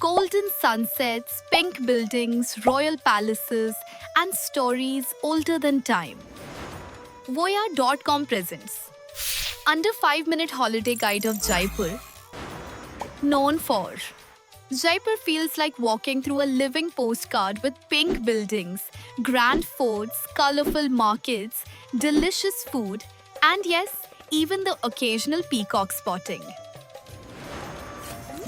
Golden sunsets, pink buildings, royal palaces, and stories older than time. Voya.com presents Under 5-minute holiday guide of Jaipur. Known for Jaipur feels like walking through a living postcard with pink buildings, grand forts, colorful markets, delicious food, and yes, even the occasional peacock spotting.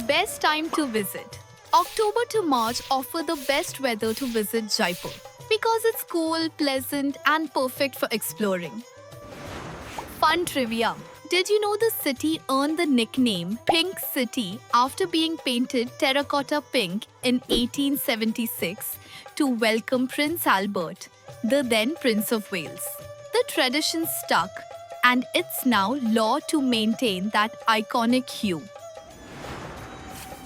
Best time to visit. October to March offer the best weather to visit Jaipur because it's cool, pleasant, and perfect for exploring. Fun trivia. Did you know the city earned the nickname Pink City after being painted terracotta pink in 1876 to welcome Prince Albert, the then Prince of Wales? The tradition stuck, and it's now law to maintain that iconic hue.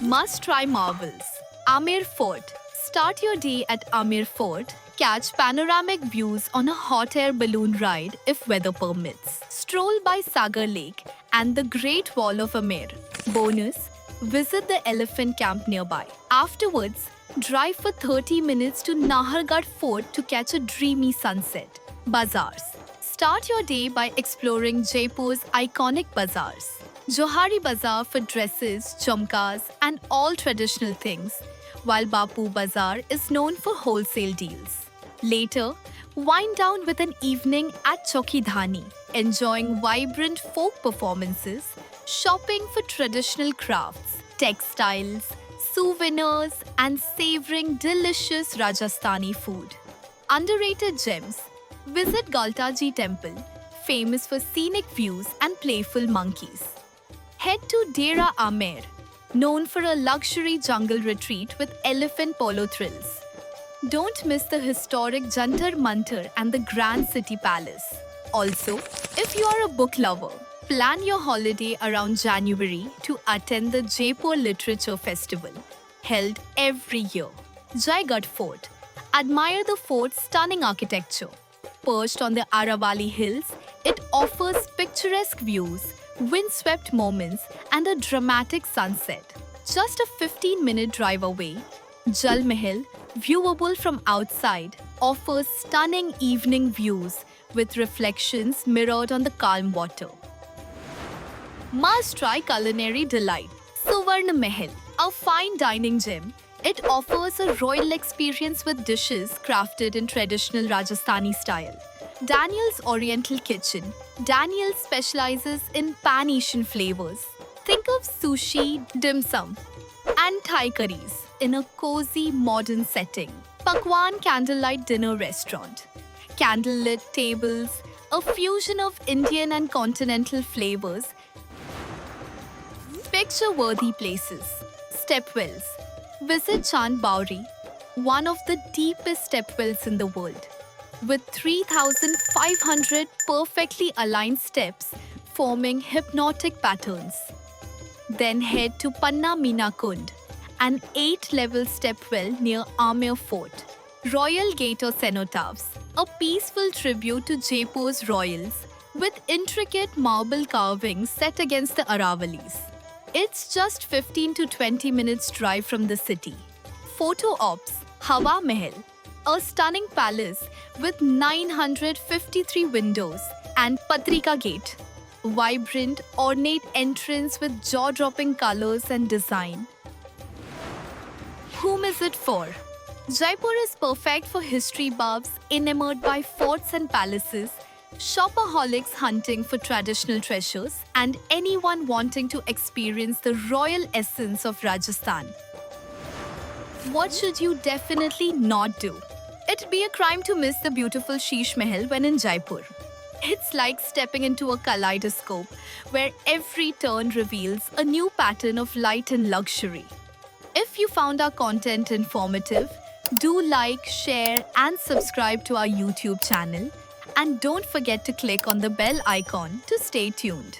Must-try marvels. Amer Fort. Start your day at Amer Fort. Catch panoramic views on a hot air balloon ride if weather permits. Stroll by Sagar Lake and the Great Wall of Amer. Bonus, visit the elephant camp nearby. Afterwards, drive for 30 minutes to Nahargarh Fort to catch a dreamy sunset. Bazaars. Start your day by exploring Jaipur's iconic bazaars. Johari Bazaar for dresses, jhumkas, and all traditional things, while Bapu Bazaar is known for wholesale deals. Later, wind down with an evening at Chokidhani, enjoying vibrant folk performances, shopping for traditional crafts, textiles, souvenirs, and savoring delicious Rajasthani food. Underrated gems. Visit Galtaji Temple, famous for scenic views and playful monkeys. Head to Dera Amer, known for a luxury jungle retreat with elephant polo thrills. Don't miss the historic Jantar Mantar and the Grand City Palace. Also, if you are a book lover, plan your holiday around January to attend the Jaipur Literature Festival, held every year. Jaigarh Fort. Admire the fort's stunning architecture. Perched on the Aravali Hills, it offers picturesque views, windswept moments, and a dramatic sunset. Just a 15-minute drive away, Jal Mahal, viewable from outside, offers stunning evening views with reflections mirrored on the calm water. Must-try culinary delight. Suvarna Mahal, a fine dining gem. It offers a royal experience with dishes crafted in traditional Rajasthani style. Daniel's Oriental Kitchen. Daniel specializes in Pan-Asian flavors. Think of sushi, dim sum, and Thai curries in a cozy modern setting. Pakwan Candlelight Dinner Restaurant. Candlelit tables, a fusion of Indian and continental flavors. Picture-worthy places. Stepwells. Visit Chand Bauri, one of the deepest stepwells in the world, with 3,500 perfectly aligned steps forming hypnotic patterns. Then head to Panna Meena Kund, an 8-level stepwell near Amer Fort. Royal Gate or Cenotaphs, a peaceful tribute to Jaipur's royals with intricate marble carvings set against the Aravalis. It's just 15 to 20 minutes drive from the city. Photo Ops, Hawa Mahal, a stunning palace with 953 windows, and Patrika Gate, vibrant, ornate entrance with jaw-dropping colors and design. Whom is it for? Jaipur is perfect for history buffs enamored by forts and palaces, shopaholics hunting for traditional treasures, and anyone wanting to experience the royal essence of Rajasthan. What should you definitely not do? It'd be a crime to miss the beautiful Sheesh Mahal when in Jaipur. It's like stepping into a kaleidoscope where every turn reveals a new pattern of light and luxury. If you found our content informative, do like, share, and subscribe to our YouTube channel. And don't forget to click on the bell icon to stay tuned.